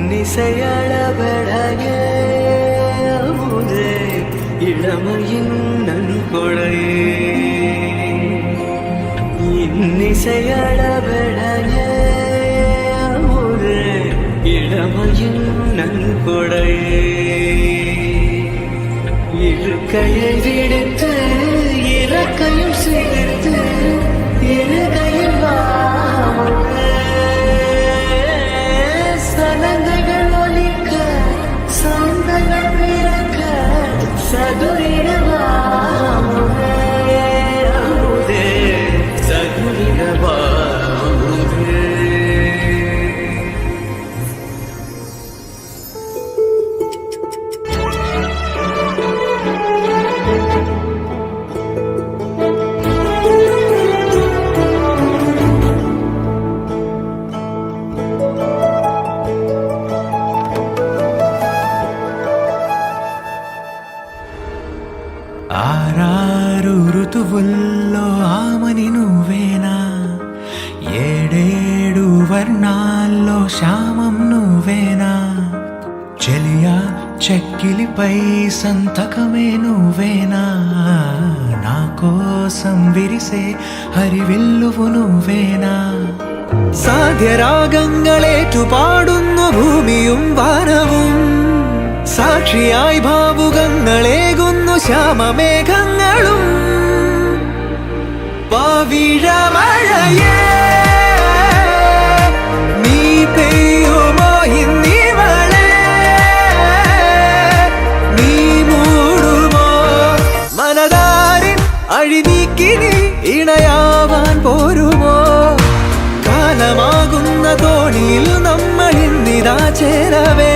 இன்னிசையளபடையே அமுதே இளமையின் நன்கொடையே இன்னிசையளபடையே அமுதே இளமையின் நன்கொடையே இருக்கையை விடுத்து இறக்கையும் சேர்த்து இருகையில் சனங்கள் ஒலிக்க சந்தங்கள் பிறக்க சதுரிடவாமுதே சதுரிடவாமுதே ఆరారు ఋతువుల్లో ఆమని నువ్వేనా ఏడేడు వర్ణాల్లో శ్యామం నువ్వేనా చెలియా చెక్కిలిపై సంతకమే నువ్వేనా నా కోసం విరిసే హరివిల్లువు నువ్వేనా സാധ്യരാഗങ്ങളേറ്റു പാടുന്നു ഭൂമിയും വാനവും സാക്ഷിയായി ഭാവുകങ്ങളേകുന്നു ശ്യാമമേഘങ്ങളും പവിഴമഴയേ നീ പെയ്യുമോ ഇന്നിവളെ നീ മൂടുമോ മനതാരിൻ അഴിനീക്കി നീ ഇണയാവാൻ പോരുമോ കാലമാകുന്ന തോണിയിൽ നമ്മൾ ഇന്നിതാ ചേരവേ